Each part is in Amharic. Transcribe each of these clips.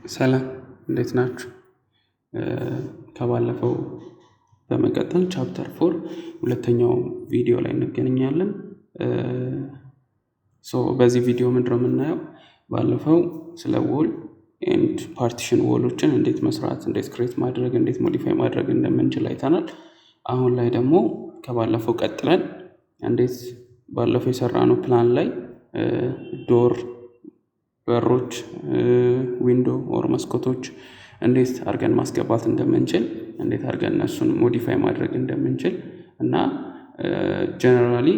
ሰላም እንዴት ናችሁ? ከባለፈው በመቀጠል ቻፕተር 4 ሁለተኛው ቪዲዮ ላይ እንገናኛለን። በዚህ ቪዲዮ ምንድነው የምናየው? ባለፈው ስለ ዎል ኤንድ ፓርቲሽን ዎሎችን እንዴት መስራት፣ እንዴት ክሬት ማድረግ፣ እንዴት ሞዲፋይ ማድረግ እንደምንችል አይተናል። አሁን ላይ ደግሞ ከባለፈው ቀጥለን እንዴት ባለፈው የሰራነው ፕላን ላይ ዶር፣ በሮች፣ ዊንዶ ኦር መስኮቶች እንዴት አድርገን ማስገባት እንደምንችል፣ እንዴት አድርገን እነሱን ሞዲፋይ ማድረግ እንደምንችል እና ጀነራሊ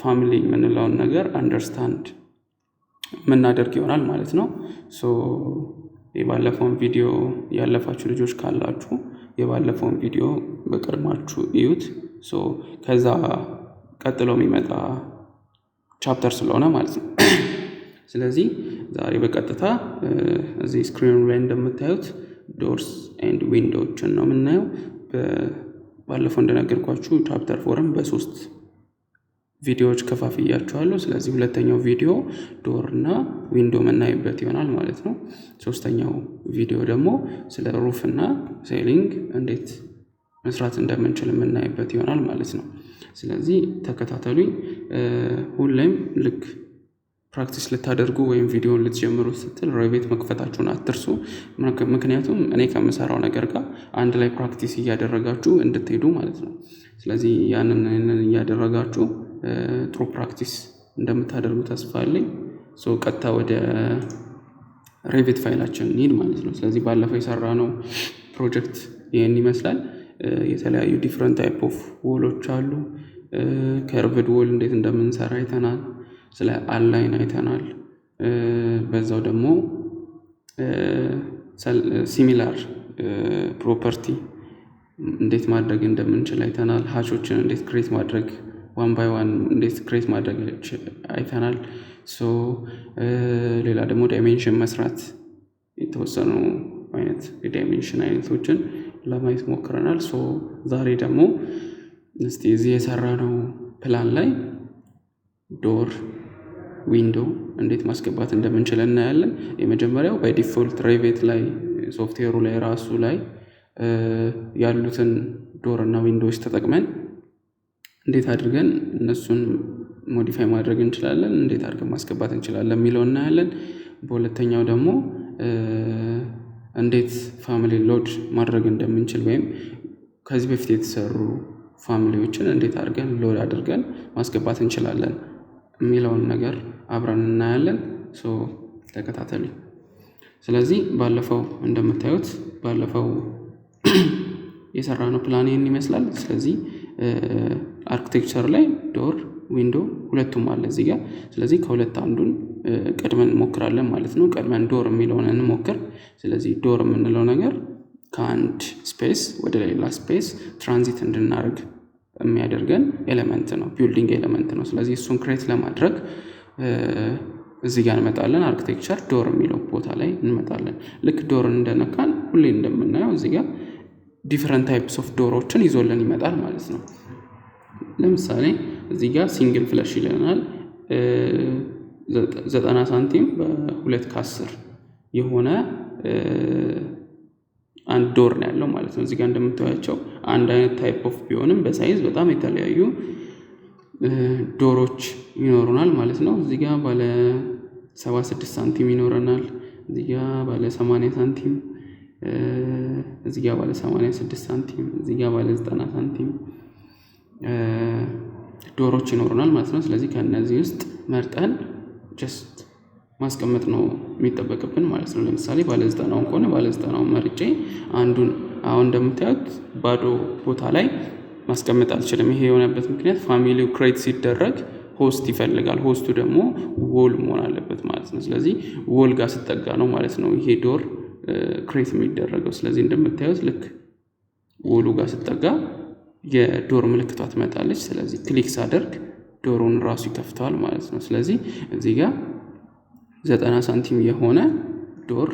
ፋሚሊ የምንለውን ነገር አንደርስታንድ የምናደርግ ይሆናል ማለት ነው። የባለፈውን ቪዲዮ ያለፋችሁ ልጆች ካላችሁ የባለፈውን ቪዲዮ በቅድማችሁ እዩት። ከዛ ቀጥሎ የሚመጣ ቻፕተር ስለሆነ ማለት ነው። ስለዚህ ዛሬ በቀጥታ እዚህ ስክሪኑ ላይ እንደምታዩት ዶርስ ኤንድ ዊንዶዎችን ነው የምናየው። ባለፈው እንደነገርኳችሁ ቻፕተር 4ን በ3 ቪዲዮዎች ከፋፍያችኋለሁ። ስለዚህ ሁለተኛው ቪዲዮ ዶር እና ዊንዶ የምናይበት ይሆናል ማለት ነው። ሶስተኛው ቪዲዮ ደግሞ ስለ ሩፍ እና ሴሊንግ እንዴት መስራት እንደምንችል የምናይበት ይሆናል ማለት ነው። ስለዚህ ተከታተሉኝ። ሁሌም ልክ ፕራክቲስ ልታደርጉ ወይም ቪዲዮን ልትጀምሩ ስትል ሬቪት መክፈታችሁን አትርሱ። ምክንያቱም እኔ ከምሰራው ነገር ጋር አንድ ላይ ፕራክቲስ እያደረጋችሁ እንድትሄዱ ማለት ነው። ስለዚህ ያንን እያደረጋችሁ ጥሩ ፕራክቲስ እንደምታደርጉ ተስፋ አለኝ። ቀጥታ ወደ ሬቪት ፋይላችን እንሂድ ማለት ነው። ስለዚህ ባለፈው የሰራነው ፕሮጀክት ይህን ይመስላል። የተለያዩ ዲፍረንት ታይፕ ኦፍ ዎሎች አሉ። ከርቭድ ዎል እንዴት እንደምንሰራ አይተናል። ስለ አላይን አይተናል። በዛው ደግሞ ሲሚላር ፕሮፐርቲ እንዴት ማድረግ እንደምንችል አይተናል። ሃሾችን እንዴት ክሬት ማድረግ ዋን ባይ ዋን እንዴት ክሬት ማድረግ አይተናል። ሌላ ደግሞ ዳይሜንሽን መስራት የተወሰኑ አይነት የዳይሜንሽን አይነቶችን ለማየት ሞክረናል። ዛሬ ደግሞ እስቲ እዚህ የሰራነው ፕላን ላይ ዶር፣ ዊንዶ እንዴት ማስገባት እንደምንችል እናያለን። የመጀመሪያው በዲፎልት ሬቪት ላይ ሶፍትዌሩ ላይ ራሱ ላይ ያሉትን ዶር እና ዊንዶዎች ተጠቅመን እንዴት አድርገን እነሱን ሞዲፋይ ማድረግ እንችላለን፣ እንዴት አድርገን ማስገባት እንችላለን የሚለው እናያለን። በሁለተኛው ደግሞ እንዴት ፋሚሊ ሎድ ማድረግ እንደምንችል ወይም ከዚህ በፊት የተሰሩ ፋሚሊዎችን እንዴት አድርገን ሎድ አድርገን ማስገባት እንችላለን የሚለውን ነገር አብረን እናያለን። ተከታተሉኝ። ስለዚህ ባለፈው እንደምታዩት ባለፈው የሰራነው ፕላን ይህን ይመስላል። ስለዚህ አርኪቴክቸር ላይ ዶር፣ ዊንዶ ሁለቱም አለ እዚህ ጋር። ስለዚህ ከሁለት አንዱን ቀድመን እንሞክራለን ማለት ነው። ቀድመን ዶር የሚለውን እንሞክር። ስለዚህ ዶር የምንለው ነገር ከአንድ ስፔስ ወደ ሌላ ስፔስ ትራንዚት እንድናደርግ የሚያደርገን ኤሌመንት ነው፣ ቢልዲንግ ኤሌመንት ነው። ስለዚህ እሱን ክሬት ለማድረግ እዚህ ጋር እንመጣለን። አርኪቴክቸር ዶር የሚለው ቦታ ላይ እንመጣለን። ልክ ዶርን እንደነካን ሁሌ እንደምናየው እዚህ ጋር ዲፈረንት ታይፕስ ኦፍ ዶሮችን ይዞልን ይመጣል ማለት ነው። ለምሳሌ እዚህ ጋር ሲንግል ፍለሽ ይለናል። 90 ሳንቲም በ2 ከ10 የሆነ አንድ ዶር ነው ያለው ማለት ነው። እዚህ ጋር እንደምታዩቸው አንድ አይነት ታይፕ ኦፍ ቢሆንም በሳይዝ በጣም የተለያዩ ዶሮች ይኖሩናል ማለት ነው። እዚህ ጋር ባለ 76 ሳንቲም ይኖረናል። እዚህ ጋር ባለ 80 ሳንቲም፣ እዚህ ጋር ባለ 86 ሳንቲም፣ እዚህ ጋር ባለ 90 ሳንቲም ዶሮች ይኖሩናል ማለት ነው። ስለዚህ ከነዚህ ውስጥ መርጠን ጀስት ማስቀመጥ ነው የሚጠበቅብን ማለት ነው። ለምሳሌ ባለ 90 ከሆነ ባለ 90 መርጬ አንዱን አሁን እንደምታዩት ባዶ ቦታ ላይ ማስቀመጥ አልችልም። ይሄ የሆነበት ምክንያት ፋሚሊው ክሬት ሲደረግ ሆስት ይፈልጋል። ሆስቱ ደግሞ ዎል መሆን አለበት ማለት ነው። ስለዚህ ዎል ጋር ስጠጋ ነው ማለት ነው ይሄ ዶር ክሬት የሚደረገው። ስለዚህ እንደምታዩት ልክ ዎሉ ጋር ስጠጋ የዶር ምልክቷ ትመጣለች። ስለዚህ ክሊክ ሳደርግ ዶሩን ራሱ ይከፍተዋል ማለት ነው። ስለዚህ እዚህ ጋር 90 ሳንቲም የሆነ ዶር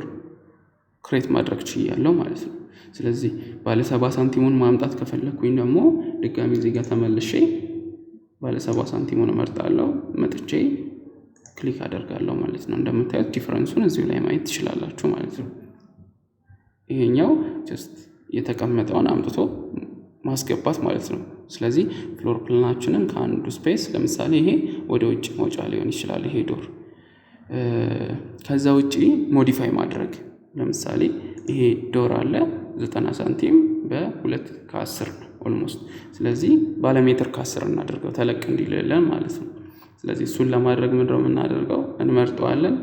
ክሬት ማድረግ ችያለሁ ማለት ነው። ስለዚህ ባለ 70 ሳንቲሙን ማምጣት ከፈለኩኝ ደግሞ ድጋሚ እዚህ ጋር ተመልሼ ባለ 70 ሳንቲሙን እመርጣለሁ። መጥቼ ክሊክ አደርጋለሁ ማለት ነው። እንደምታዩት ዲፈረንሱን እዚሁ ላይ ማየት ትችላላችሁ ማለት ነው። ይሄኛው ጀስት የተቀመጠውን አምጥቶ ማስገባት ማለት ነው። ስለዚህ ፍሎር ፕላናችንን ከአንዱ ስፔስ ለምሳሌ ይሄ ወደ ውጭ መውጫ ሊሆን ይችላል ይሄ ዶር። ከዛ ውጪ ሞዲፋይ ማድረግ ለምሳሌ ይሄ ዶር አለ 90 ሳንቲም በ2 ከ10 ነው ኦልሞስት። ስለዚህ ባለ ሜትር ከ10 እናደርገው ተለቅ እንዲልልን ማለት ነው። ስለዚህ እሱን ለማድረግ ምንድነው የምናደርገው? እንመርጠዋለን፣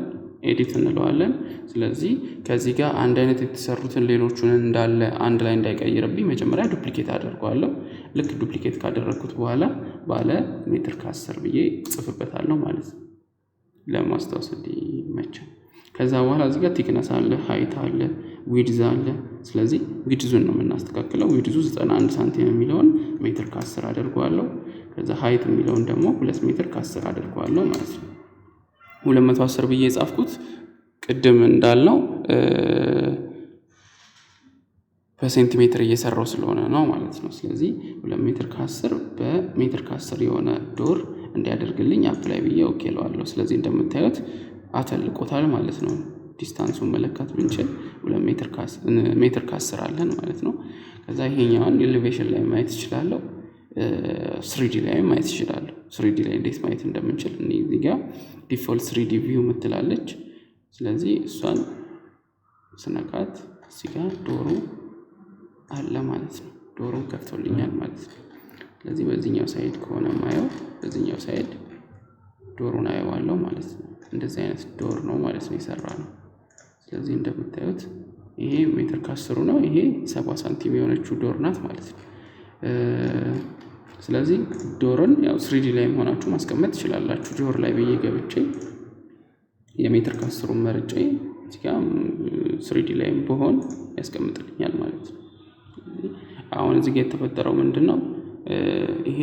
ኤዲት እንለዋለን። ስለዚህ ከዚህ ጋር አንድ አይነት የተሰሩትን ሌሎቹን እንዳለ አንድ ላይ እንዳይቀይርብኝ መጀመሪያ ዱፕሊኬት አደርገዋለሁ። ልክ ዱፕሊኬት ካደረግኩት በኋላ ባለ ሜትር ከ10 ብዬ ጽፍበታለሁ ማለት ነው ለማስታወስ እንዲመቸን። ከዛ በኋላ እዚህ ጋር ቲክነስ አለ፣ ሃይት አለ፣ ዊድዝ አለ። ስለዚህ ዊድዙን ነው የምናስተካክለው። ዊድዙ 91 ሳንቲም የሚለውን ሜትር ከ10 አደርገዋለሁ። ከዛ ሃይት የሚለውን ደግሞ 2 ሜትር ከ10 አደርገዋለሁ ማለት ነው። 210 ብዬ የጻፍኩት ቅድም እንዳልነው በሴንቲሜትር እየሰራው ስለሆነ ነው ማለት ነው። ስለዚህ 2 ሜትር ከ10 በሜትር ከ10 የሆነ ዶር እንዲያደርግልኝ አፕላይ ብዬ ኦኬ እለዋለሁ። ስለዚህ እንደምታዩት አተልቆታል ማለት ነው። ዲስታንሱን መለካት ብንችል 2 ሜትር ከ10 አለን ማለት ነው። ከዛ ይሄኛውን ኤሌቬሽን ላይ ማየት እችላለሁ፣ 3D ላይ ማየት እችላለሁ። 3D ላይ እንዴት ማየት እንደምንችል እዚህ ጋር ዲፎልት 3D ቪው ምትላለች። ስለዚህ እሷን ስነካት እዚህ ጋር ዶሩ አለ ማለት ነው። ዶሩን ከፍቶልኛል ማለት ነው። ስለዚህ በዚህኛው ሳይድ ከሆነ ማየው በዚህኛው ሳይድ ዶሩን አየዋለሁ ማለት ነው። እንደዚህ አይነት ዶር ነው ማለት ነው የሰራነው። ስለዚህ እንደምታዩት ይሄ ሜትር ከ10 ነው። ይሄ 70 ሳንቲም የሆነችው ዶር ናት ማለት ነው። ስለዚህ ዶርን ያው 3D ላይ ሆናችሁ ማስቀመጥ ትችላላችሁ። ዶር ላይ ብዬ ገብቼ የሜትር ከ10 መርጬ እዚህ ጋር 3D ላይ በሆን ያስቀምጥልኛል ማለት ነው። አሁን እዚህ ጋር የተፈጠረው ምንድነው? ይሄ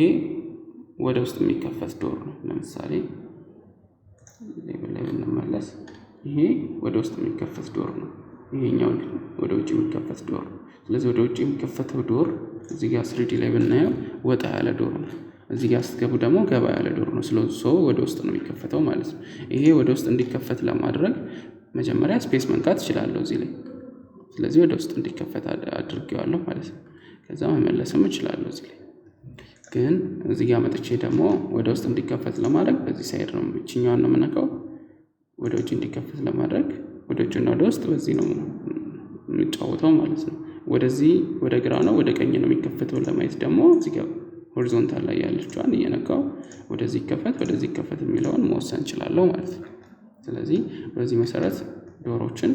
ወደ ውስጥ የሚከፈት ዶር ነው። ለምሳሌ ሌብል ላይ ብንመለስ ይሄ ወደ ውስጥ የሚከፈት ዶር ነው። ይሄኛው ወደ ውጭ የሚከፈት ዶር ነው። ስለዚህ ወደ ውጭ የሚከፈተው ዶር እዚህ ጋር 3D ላይ ብናየው ወጣ ያለ ዶር ነው። እዚህ ጋር ስትገቡ ደግሞ ገባ ያለ ዶር ነው። ስለዚህ ወደ ውስጥ ነው የሚከፈተው ማለት ነው። ይሄ ወደ ውስጥ እንዲከፈት ለማድረግ መጀመሪያ ስፔስ መንካት እችላለሁ እዚህ ላይ። ስለዚህ ወደ ውስጥ እንዲከፈት አድርጌዋለሁ ማለት ነው። ከዛ መመለስም እችላለሁ እዚህ ላይ። ግን እዚህ ጋር መጥቼ ደግሞ ወደ ውስጥ እንዲከፈት ለማድረግ በዚህ ሳይድ ነው እቺኛዋን ነው የምነካው። ወደ ውጭ እንዲከፈት ለማድረግ ወደ ውጭና ወደ ውስጥ በዚህ ነው የምንጫወተው ማለት ነው። ወደዚህ ወደ ግራ ነው ወደ ቀኝ ነው የሚከፈተው ለማየት ደግሞ እዚህ ጋር ሆሪዞንታል ላይ ያለችዋን እየነካው ወደዚህ ይከፈት የሚለውን መወሰን እችላለሁ ማለት ነው። ስለዚህ በዚህ መሰረት ዶሮችን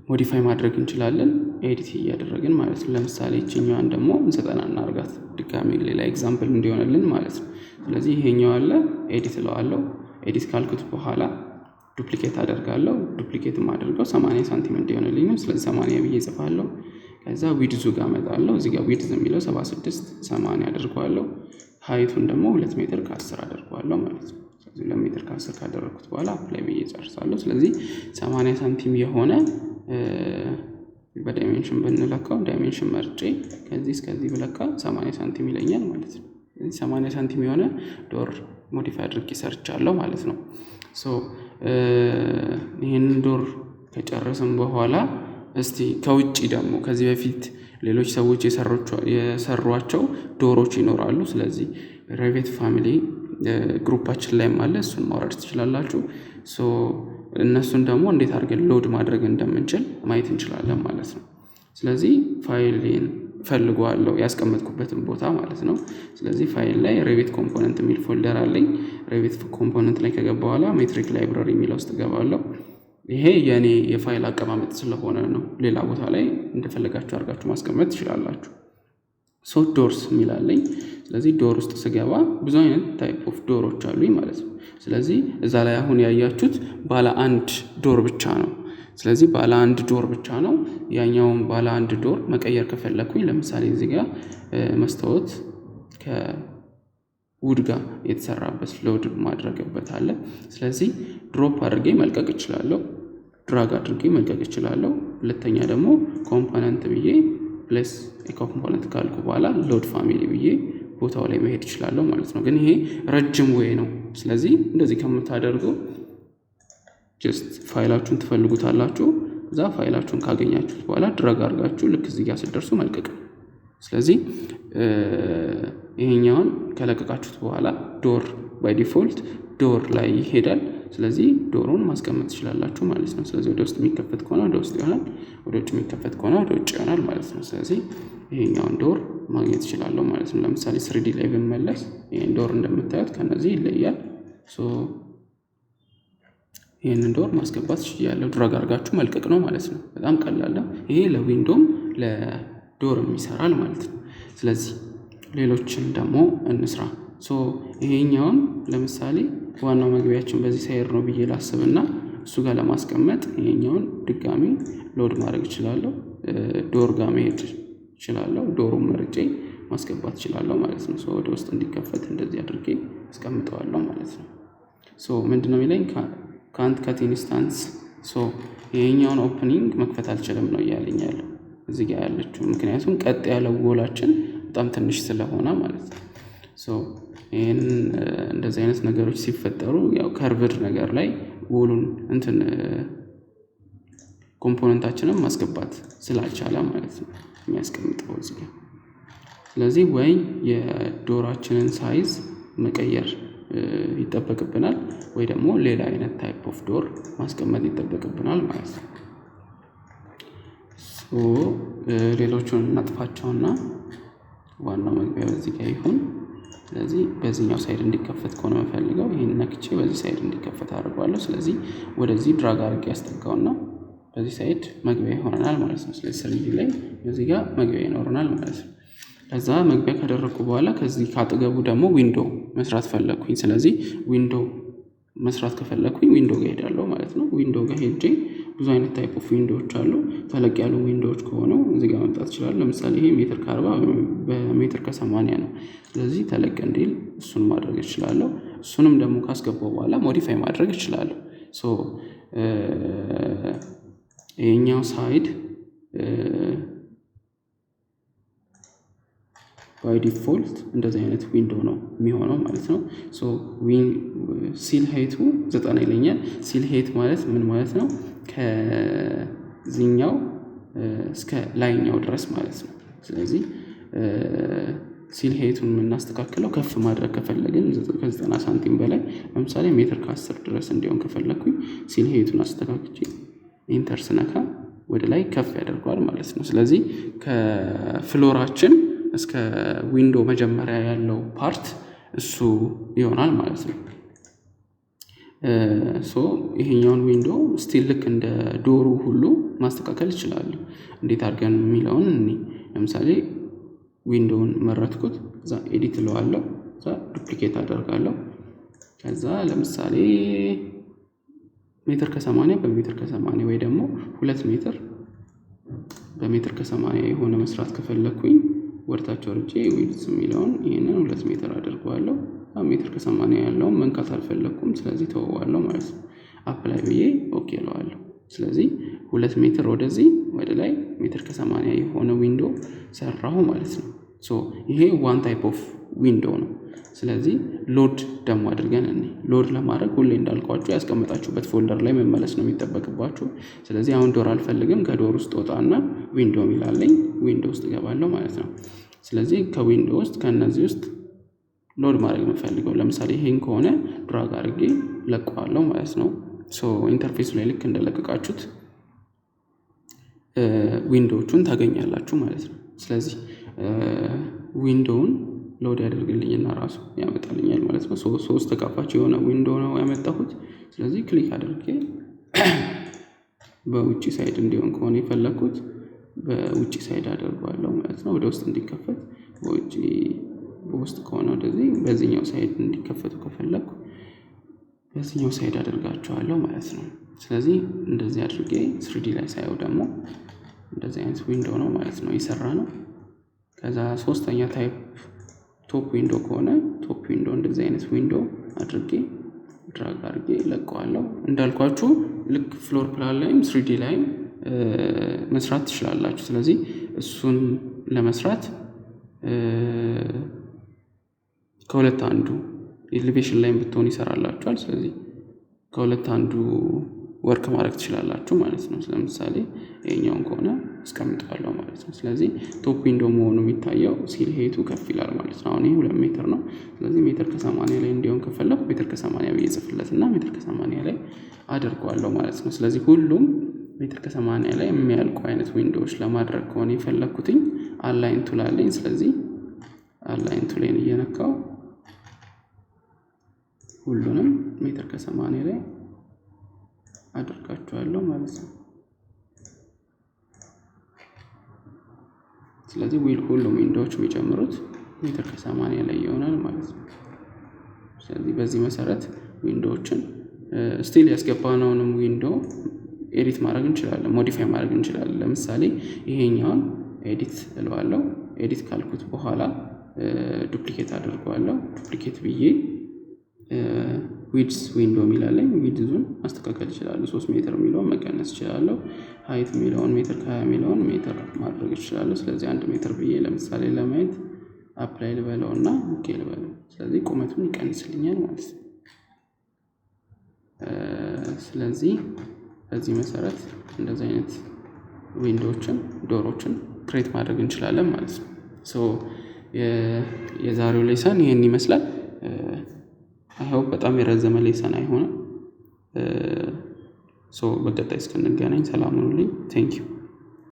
ሞዲፋይ ማድረግ እንችላለን ኤዲት እያደረግን ማለት ነው። ለምሳሌ እቺኛዋን ደግሞ እንሰጠና እናርጋት ድጋሚ ሌላ ኤግዛምፕል እንዲሆንልን ማለት ነው። ስለዚህ ይሄኛው አለ ኤዲት እለዋለሁ። ኤዲት ካልኩት በኋላ ዱፕሊኬት አደርጋለሁ። ዱፕሊኬት ማድረገው 80 ሳንቲም እንዲሆንልኝ ነው። ስለዚህ 80 ብዬ እጽፋለሁ። ከዛ ዊድዙ ጋር መጣለሁ። እዚህ ጋር ዊድዝ የሚለው 76 80 አደርገዋለሁ። ሃይቱን ደግሞ 2 ሜትር ከ10 አደርገዋለሁ ማለት ነው። ስለዚህ 2 ሜትር ከ10 ካደረኩት በኋላ አፕላይ ብዬ ጨርሳለሁ። ስለዚህ 80 ሳንቲም የሆነ በዳይሜንሽን ብንለካው ዳይሜንሽን መርጬ ከዚህ እስከዚህ ብለካ 80 ሳንቲም ይለኛል ማለት ነው። ስለዚህ 80 ሳንቲም የሆነ ዶር ሞዲፋይ አድርጌ ሰርቻለሁ ማለት ነው። ይሄንን ዶር ከጨረስን በኋላ እስቲ ከውጪ ደግሞ ከዚህ በፊት ሌሎች ሰዎች የሰሯቸው ዶሮች ይኖራሉ። ስለዚህ ሬቬት ፋሚሊ ግሩፓችን ላይም አለ፣ እሱን ማውረድ ትችላላችሁ። እነሱን ደግሞ እንዴት አድርገን ሎድ ማድረግ እንደምንችል ማየት እንችላለን ማለት ነው። ስለዚህ ፋይልን ፈልገዋለሁ ያስቀመጥኩበትን ቦታ ማለት ነው። ስለዚህ ፋይል ላይ ሬቬት ኮምፖነንት የሚል ፎልደር አለኝ። ሬቬት ኮምፖነንት ላይ ከገባ በኋላ ሜትሪክ ላይብራሪ የሚለው ውስጥ ገባለሁ። ይሄ የኔ የፋይል አቀማመጥ ስለሆነ ነው። ሌላ ቦታ ላይ እንደፈለጋችሁ አድርጋችሁ ማስቀመጥ ትችላላችሁ። ዶርስ የሚላለኝ። ስለዚህ ዶር ውስጥ ስገባ ብዙ አይነት ታይፕ ኦፍ ዶሮች አሉኝ ማለት ነው። ስለዚህ እዛ ላይ አሁን ያያችሁት ባለ አንድ ዶር ብቻ ነው። ስለዚህ ባለ አንድ ዶር ብቻ ነው። ያኛውን ባለ አንድ ዶር መቀየር ከፈለኩኝ ለምሳሌ እዚህ ጋር መስታወት ከውድ ጋር የተሰራበት ሎድ ማድረግበት አለ። ስለዚህ ድሮፕ አድርጌ መልቀቅ እችላለሁ፣ ድራግ አድርጌ መልቀቅ እችላለሁ። ሁለተኛ ደግሞ ኮምፖነንት ብዬ ፕሌስ ኮምፖነንት ካልኩ በኋላ ሎድ ፋሚሊ ብዬ ቦታው ላይ መሄድ እችላለሁ ማለት ነው። ግን ይሄ ረጅም ወይ ነው። ስለዚህ እንደዚህ ከምታደርጉ ጀስት ፋይላችሁን ትፈልጉታላችሁ፣ እዛ ፋይላችሁን ካገኛችሁት በኋላ ድራግ አድርጋችሁ ልክ እዚህ ጋር ስትደርሱ መልቀቅ ነው። ስለዚህ ይሄኛውን ከለቀቃችሁት በኋላ ዶር ባይ ዲፎልት ዶር ላይ ይሄዳል። ስለዚህ ዶሩን ማስቀመጥ ትችላላችሁ ማለት ነው። ስለዚህ ወደ ውስጥ የሚከፈት ከሆነ ወደ ውስጥ ይሆናል፣ ወደ ውጭ የሚከፈት ከሆነ ወደ ውጭ ይሆናል ማለት ነው። ስለዚህ ይሄኛውን ዶር ማግኘት እችላለሁ ማለት ነው። ለምሳሌ 3D ላይ ብንመለስ ይሄን ዶር እንደምታዩት ከነዚህ ይለያል። ይሄንን ዶር ማስገባት ይችላል። ድራግ አድርጋችሁ መልቀቅ ነው ማለት ነው። በጣም ቀላል ነው። ይሄ ለዊንዶም ለዶርም ይሰራል ማለት ነው። ስለዚህ ሌሎችን ደግሞ እንስራ። ይሄኛውን ለምሳሌ ዋናው መግቢያችን በዚህ ሳይድ ነው ብዬ ላስብና እሱ ጋር ለማስቀመጥ ይሄኛውን ድጋሚ ሎድ ማድረግ እችላለሁ። ዶር ጋር መሄድ እችላለሁ። ዶሩን መርጬ ማስገባት እችላለሁ ማለት ነው። ወደ ውስጥ እንዲከፈት እንደዚህ አድርጌ አስቀምጠዋለሁ ማለት ነው። ምንድነው የሚለኝ ካንት ካት ኢንስታንስ። ይሄኛውን ኦፕኒንግ መክፈት አልችልም ነው እያለኝ ያለው እዚህ ጋር ያለችው፣ ምክንያቱም ቀጥ ያለው ጎላችን በጣም ትንሽ ስለሆነ ማለት ነው። ይሄን እንደዚህ አይነት ነገሮች ሲፈጠሩ ያው ከርቭድ ነገር ላይ ወሉን ኮምፖነንታችንን ማስገባት ስላልቻለ ማለት ነው የሚያስቀምጠው እዚህ ጋር። ስለዚህ ወይ የዶራችንን ሳይዝ መቀየር ይጠበቅብናል ወይ ደግሞ ሌላ አይነት ታይፕ ኦፍ ዶር ማስቀመጥ ይጠበቅብናል ማለት ነው። ሌሎቹን እናጥፋቸውና ዋናው መግቢያ በዚህ ጋር ይሁን። ስለዚህ በዚህኛው ሳይድ እንዲከፈት ከሆነ የምፈልገው ይሄን ነክቼ በዚህ ሳይድ እንዲከፈት አድርጓለሁ። ስለዚህ ወደዚህ ድራግ አድርጌ ያስጠጋውና በዚህ ሳይድ መግቢያ ይሆናል ማለት ነው። ስለዚህ 3D ላይ በዚህ ጋር መግቢያ ይኖረናል ማለት ነው። ከዛ መግቢያ ካደረኩ በኋላ ከዚህ ካጠገቡ ደግሞ ዊንዶ መስራት ፈለኩኝ። ስለዚህ ዊንዶ መስራት ከፈለኩኝ ዊንዶ ጋር ሄዳለሁ ማለት ነው። ዊንዶ ጋር ሄጄ ብዙ አይነት ታይፕ ኦፍ ዊንዶዎች አሉ። ተለቅ ያሉ ዊንዶዎች ከሆኑ እዚህ ጋር መምጣት ይችላል። ለምሳሌ ይሄ 1.40 በ1.80 ነው። ስለዚህ ተለቅ እንዲል እሱን ማድረግ እችላለሁ። እሱንም ደግሞ ካስገባው በኋላ ሞዲፋይ ማድረግ እችላለሁ። ይሄኛው ሳይድ ባይ ዲፎልት እንደዚህ አይነት ዊንዶ ነው የሚሆነው ማለት ነው። ሲል ሄይቱ 90 ይለኛል። ሲል ሄይት ማለት ምን ማለት ነው? ከዚህኛው እስከ ላይኛው ድረስ ማለት ነው። ስለዚህ ሲል ሄይቱን የምናስተካክለው ከፍ ማድረግ ከፈለግን ከ90 ሳንቲም በላይ ለምሳሌ 1.10 ድረስ እንዲሆን ከፈለኩኝ ሲል ሄይቱን አስተካክቼ ኢንተር ስነካ ወደ ላይ ከፍ ያደርገዋል ማለት ነው። ስለዚህ ከፍሎራችን እስከ ዊንዶ መጀመሪያ ያለው ፓርት እሱ ይሆናል ማለት ነው። ይሄኛውን ዊንዶ ስቲል ልክ እንደ ዶሩ ሁሉ ማስተካከል ይችላል። እንዴት አድርገን የሚለውን ለምሳሌ ዊንዶውን መረጥኩት፣ እዛ ኤዲት እለዋለሁ፣ እዛ ዱፕሊኬት አደርጋለሁ። ከዛ ለምሳሌ 1.80 በ1.80 ወይ ደግሞ 2 ሜትር በ1.80 የሆነ መስራት ከፈለኩኝ ወርታቸው ወርጄ ዊድዝ የሚለውን ይሄንን 2 ሜትር አደርገዋለሁ። 1.80 ያለውን መንካት አልፈለኩም፣ ስለዚህ ተወዋለሁ ማለት ነው። አፕላይ ብዬ ኦኬ እለዋለሁ። ስለዚህ 2 ሜትር ወደዚህ ወደ ላይ 1.80 የሆነ ዊንዶ ሰራሁ ማለት ነው። ይሄ ዋን ታይፕ ኦፍ ዊንዶ ነው። ስለዚህ ሎድ ደግሞ አድርገን ሎድ ለማድረግ ሁሌ እንዳልኳችሁ ያስቀመጣችሁበት ፎልደር ላይ መመለስ ነው የሚጠበቅባችሁ። ስለዚህ አሁን ዶር አልፈልግም፣ ከዶር ውስጥ ወጣና ዊንዶ የሚላለኝ ዊንዶ ውስጥ እገባለሁ ማለት ነው። ስለዚህ ከዊንዶ ውስጥ ከነዚህ ውስጥ ሎድ ማድረግ የምፈልገው ለምሳሌ ይሄን ከሆነ ድራግ አድርጌ ለቀዋለሁ ማለት ነው። ኢንተርፌሱ ላይ ልክ እንደለቀቃችሁት ዊንዶዎቹን ታገኛላችሁ ማለት ነው። ስለዚህ ዊንዶውን ሎድ ያደርግልኝና ራሱ ያመጣልኛል ማለት ነው። 3 ተካፋች የሆነ ዊንዶ ነው ያመጣሁት። ስለዚህ ክሊክ አድርጌ በውጪ ሳይድ እንዲሆን ከሆነ የፈለኩት በውጪ ሳይድ አደርገዋለሁ ማለት ነው። ወደ ውስጥ እንዲከፈት በውስጥ ከሆነ ወደዚህ በዚህኛው ሳይድ እንዲከፈቱ ከፈለኩ በዚህኛው ሳይድ አደርጋቸዋለሁ ማለት ነው። ስለዚህ እንደዚህ አድርጌ 3D ላይ ሳየው ደግሞ እንደዚህ አይነት ዊንዶ ነው ማለት ነው የሰራ ነው። ከዛ ሶስተኛ ታይፕ ቶፕ ዊንዶ ከሆነ ቶፕ ዊንዶ እንደዚህ አይነት ዊንዶ አድርጌ ድራግ አድርጌ ለቀዋለሁ። እንዳልኳችሁ ልክ ፍሎር ፕላን ላይም 3D ላይም መስራት ትችላላችሁ። ስለዚህ እሱን ለመስራት ከሁለት አንዱ ኤሌቬሽን ላይም ብትሆን ይሰራላችኋል። ስለዚህ ከሁለት አንዱ ወርክ ማድረግ ትችላላችሁ ማለት ነው። ለምሳሌ ይሄኛውን ከሆነ አስቀምጠዋለሁ ማለት ነው። ስለዚህ ቶፕ ዊንዶ መሆኑ የሚታየው ሲል ሄቱ ከፍ ይላል ማለት ነው። አሁን ይሄ 2 ሜትር ነው። ስለዚህ ሜትር ከ80 ላይ እንዲሆን ከፈለኩ ሜትር ከ80 ብዬ ጽፍለትና ሜትር ከ80 ላይ አድርገዋለሁ ማለት ነው። ስለዚህ ሁሉም ሜትር ከ80 ላይ የሚያልቁ አይነት ዊንዶዎች ለማድረግ ከሆነ የፈለኩትኝ አላይን ቱል አለኝ። ስለዚህ አላይን ቱሌን እየነካው ሁሉንም ሜትር ከ80 ላይ አድርጋቸዋለሁ ማለት ነው። ስለዚህ ሁሉም ዊንዶዎች የሚጨምሩት ሜትር ከ80 ላይ ይሆናል ማለት ነው። ስለዚህ በዚህ መሰረት ዊንዶዎችን ስቲል ያስገባነውንም ዊንዶ ኤዲት ማድረግ እንችላለን፣ ሞዲፋይ ማድረግ እንችላለን። ለምሳሌ ይሄኛውን ኤዲት እለዋለሁ። ኤዲት ካልኩት በኋላ ዱፕሊኬት አድርገዋለሁ። ዱፕሊኬት ብዬ ዊድዝ ዊንዶ የሚላለኝ ዊድዙን ማስተካከል እችላለሁ። 3 ሜትር የሚለውን መቀነስ እችላለሁ። ሃይት የሚለውን ሜትር ከ20 የሚለውን ሜትር ማድረግ እችላለሁ። ስለዚህ 1 ሜትር ብዬ ለምሳሌ ለማየት አፕላይ ልበለውና ኦኬ ልበለው። ስለዚህ ቁመቱን ይቀንስልኛል ማለት ነው። ስለዚህ በዚህ መሰረት እንደዚህ አይነት ዊንዶዎችን ዶሮችን ክሬት ማድረግ እንችላለን ማለት ነው። የዛሬው ሌሰን ይሄን ይመስላል። አይሆፕ በጣም የረዘመ ሌሰን አይሆንም። በቀጣይ እስክንገናኝ ሰላም ሁኑልኝ። ቴንክ ዩ